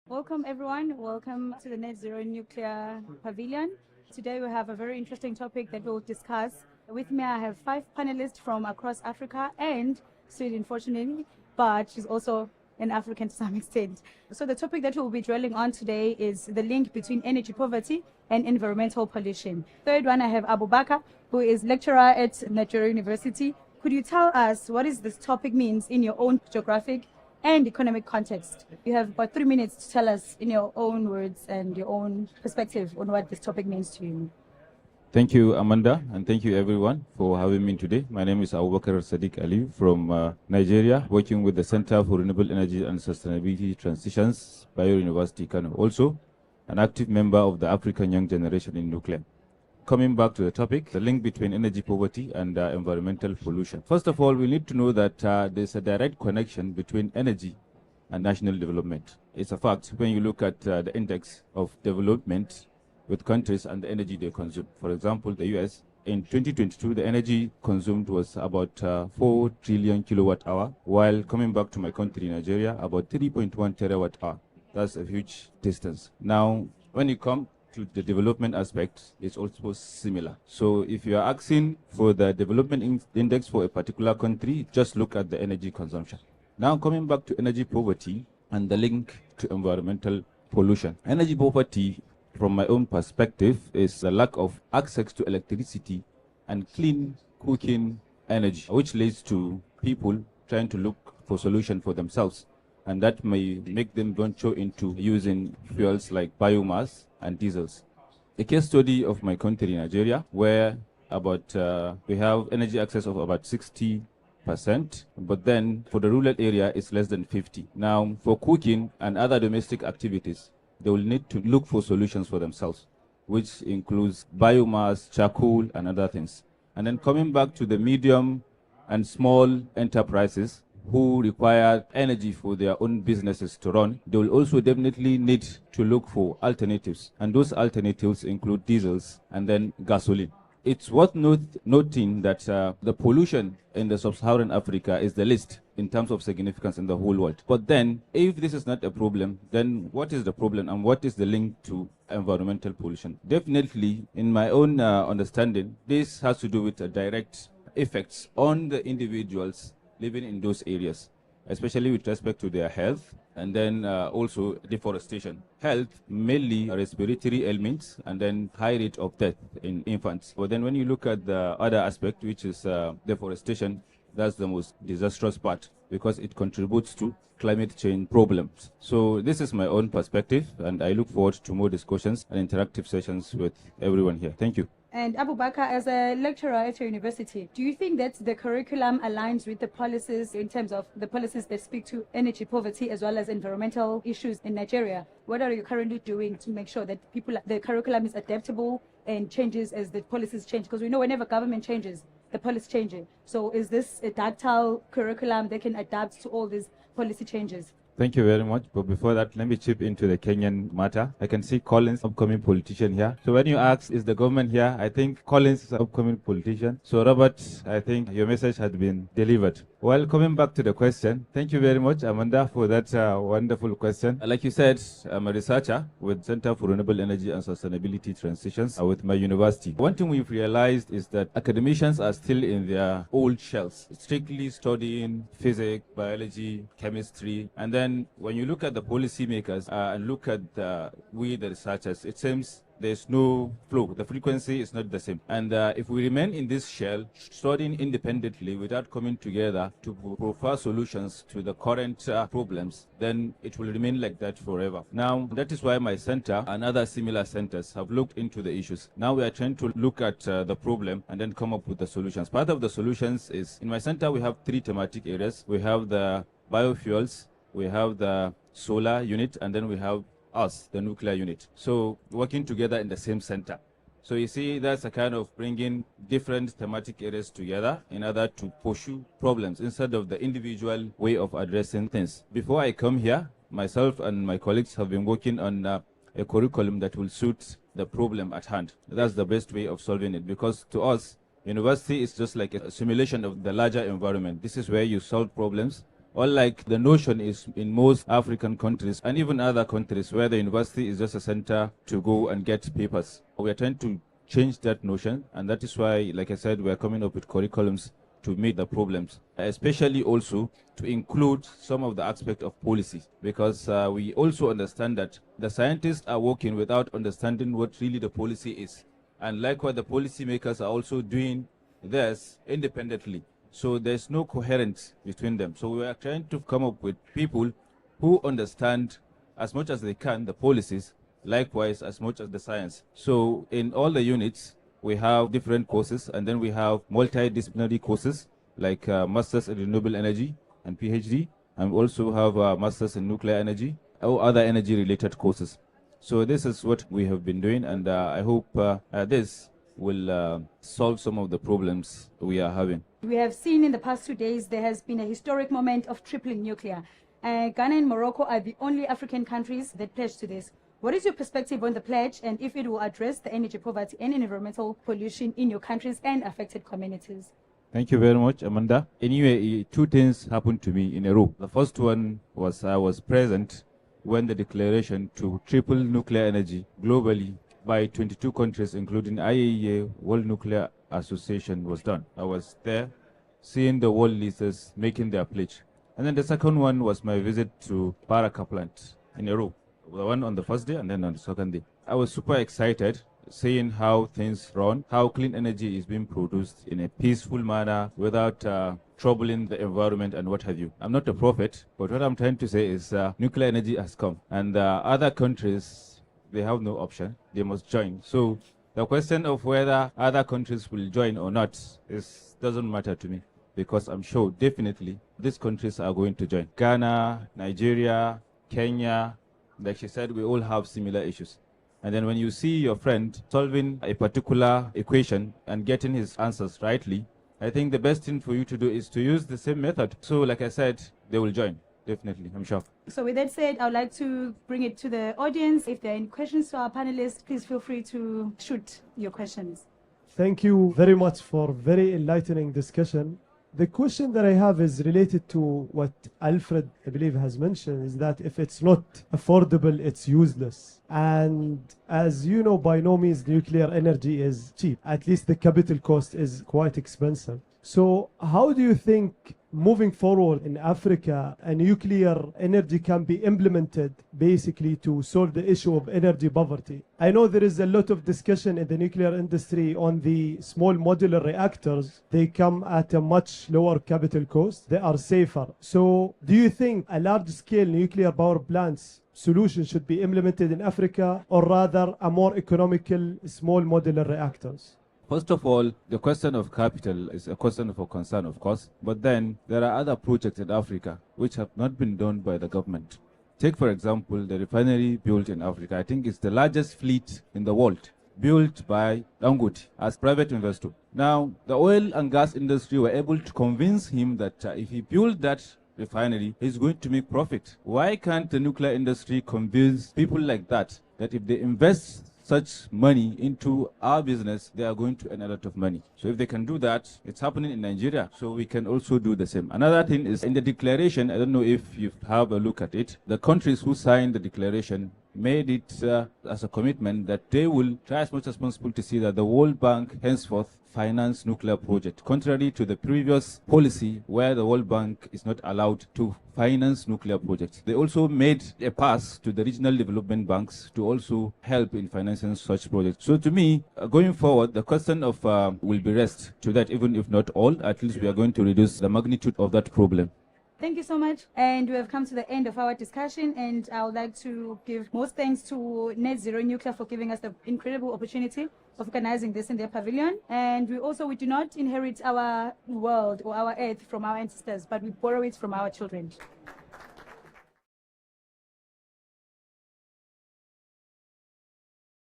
Welcome everyone. Welcome to the Net Zero Nuclear Pavilion. Today we have a very interesting topic that we'll discuss. With me I have 5 panelists from across Africa and Sweden, fortunately, but she's also an African to some extent. So the topic that we'll be dwelling on today is the link between energy poverty and environmental pollution. Third one, I have Abubakar, who is lecturer at Net Zero University. Could you tell us what is this topic means in your own geographic and economic context? You have about 3 minutes to tell us in your own words and your own perspective on what this topic means to you. Thank you, Amanda, and thank you everyone for having me today. My name is Abubakar Sadiq Ali from Nigeria, working with the Center for Renewable Energy and Sustainability Transitions, Bayo University, Kano. Also, an active member of the African Young Generation in Nuclear. Coming back to the topic, the link between energy poverty and environmental pollution. First of all, we need to know that there's a direct connection between energy and national development. It's a fact when you look at the index of development with countries and the energy they consume. For example, the US, in 2022, the energy consumed was about 4 trillion kilowatt hour, while coming back to my country, Nigeria, about 3.1 terawatt hour. That's a huge distance. Now, when you come to the development aspect, it's also similar. So if you are asking for the development index for a particular country, just look at the energy consumption. Now coming back to energy poverty and the link to environmental pollution. Energy poverty, from my own perspective, is a lack of access to electricity and clean cooking energy, which leads to people trying to look for solutions for themselves. And that may make them venture into using fuels like biomass and diesels. A case study of my country, Nigeria, where we have energy access of about 60%, but then for the rural area, it's less than 50. Now, for cooking and other domestic activities, they will need to look for solutions for themselves, which includes biomass, charcoal, and other things. And then coming back to the medium and small enterprises who require energy for their own businesses to run, they will also definitely need to look for alternatives. And those alternatives include diesels and then gasoline. It's worth noting that the pollution in the Sub-Saharan Africa is the least in terms of significance in the whole world. But then, if this is not a problem, then what is the problem and what is the link to environmental pollution? Definitely, in my own understanding, this has to do with direct effects on the individuals living in those areas, especially with respect to their health, and then also deforestation. Health, mainly respiratory ailments, and then high rate of death in infants. But then when you look at the other aspect, which is deforestation, that's the most disastrous part because it contributes to climate change problems. So this is my own perspective, and I look forward to more discussions and interactive sessions with everyone here. Thank you. And Abubakar, as a lecturer at your university, do you think that the curriculum aligns with the policies in terms of the policies that speak to energy poverty as well as environmental issues in Nigeria? What are you currently doing to make sure that the curriculum is adaptable and changes as the policies change? Because we know whenever government changes, the policy changes. So is this a tactile curriculum that can adapt to all these policy changes? Thank you very much. But before that, let me chip into the Kenyan matter. I can see Collins, upcoming politician here. So when you ask, is the government here? I think Collins is an upcoming politician. So Robert, I think your message has been delivered. Well, coming back to the question, thank you very much, Amanda, for that wonderful question. Like you said, I'm a researcher with Center for Renewable Energy and Sustainability Transitions with my university. One thing we've realized is that academicians are still in their old shells, strictly studying physics, biology, chemistry, and then when you look at the policymakers and look at we, the researchers, it seems there's no flow. The frequency is not the same. And if we remain in this shell, studying independently without coming together to provide solutions to the current problems, then it will remain like that forever. Now, that is why my center and other similar centers have looked into the issues. Now we are trying to look at the problem and then come up with the solutions. Part of the solutions is, in my center, we have 3 thematic areas. We have the biofuels, we have the solar unit, and then we have us, the nuclear unit. So working together in the same center. So you see, that's a kind of bringing different thematic areas together in order to pursue problems instead of the individual way of addressing things. Before I come here, myself and my colleagues have been working on a curriculum that will suit the problem at hand. That's the best way of solving it, because to us, university is just like a simulation of the larger environment. This is where you solve problems Unlike the notion is in most African countries and even other countries where the university is just a center to go and get papers. We are trying to change that notion, and that is why, like I said, we are coming up with curriculums to meet the problems, especially also to include some of the aspect of policy, because we also understand that the scientists are working without understanding what really the policy is. And likewise, the policymakers are also doing theirs independently. So there's no coherence between them. So we are trying to come up with people who understand as much as they can the policies, likewise as much as the science. So in all the units, we have different courses, and then we have multidisciplinary courses like Masters in Renewable Energy and PhD, and we also have Masters in Nuclear Energy or other energy-related courses. So this is what we have been doing, and I hope this will solve some of the problems we are having. We have seen in the past 2 days there has been a historic moment of tripling nuclear. Ghana and Morocco are the only African countries that pledged to this. What is your perspective on the pledge, and if it will address the energy poverty and environmental pollution in your countries and affected communities? Thank you very much, Amanda. Anyway, two things happened to me in a row. The first one was I was present when the declaration to triple nuclear energy globally by 22 countries, including IAEA, World Nuclear Association, was done. I was there seeing the world leaders making their pledge. And then the second one was my visit to Baraka plant in a row. The one on the first day and then on the second day. I was super excited seeing how things run, how clean energy is being produced in a peaceful manner without troubling the environment and what have you. I'm not a prophet, but what I'm trying to say is nuclear energy has come, and other countries, they have no option. They must join. So the question of whether other countries will join or not doesn't matter to me, because I'm sure definitely these countries are going to join. Ghana, Nigeria, Kenya, like she said, we all have similar issues. And then when you see your friend solving a particular equation and getting his answers rightly, I think the best thing for you to do is to use the same method. So like I said, they will join. Definitely, I'm sure. So with that said, I would like to bring it to the audience. If there are any questions to our panelists, please feel free to shoot your questions. Thank you very much for very enlightening discussion. The question that I have is related to what Alfred, I believe, has mentioned, is that if it's not affordable, it's useless. And as you know, by no means nuclear energy is cheap. At least the capital cost is quite expensive. So how do you think moving forward in Africa, a nuclear energy can be implemented basically to solve the issue of energy poverty? I know there is a lot of discussion in the nuclear industry on the small modular reactors. They come at a much lower capital cost. They are safer. So do you think a large-scale nuclear power plants solution should be implemented in Africa, or rather a more economical small modular reactors? First of all, the question of capital is a question of concern, of course, but then there are other projects in Africa which have not been done by the government. Take, for example, the refinery built in Africa. I think it's the largest fleet in the world, built by Dangote as private investor. Now, the oil and gas industry were able to convince him that if he built that refinery, he's going to make profit. Why can't the nuclear industry convince people like that if they invest such money into our business, they are going to earn a lot of money? So if they can do that, it's happening in Nigeria, so we can also do the same. Another thing is, in the declaration, I don't know if you have a look at it, the countries who signed the declaration made it as a commitment that they will try as much as possible to see that the World Bank henceforth finance nuclear project, contrary to the previous policy where the World Bank is not allowed to finance nuclear projects. They also made a pass to the regional development banks to also help in financing such projects. So to me, going forward, the question of will be raised to that, even if not all, at least we are going to reduce the magnitude of that problem. Thank you so much. And we have come to the end of our discussion, and I would like to give most thanks to Net Zero Nuclear for giving us the incredible opportunity of organizing this in their pavilion. And we do not inherit our world or our earth from our ancestors, but we borrow it from our children.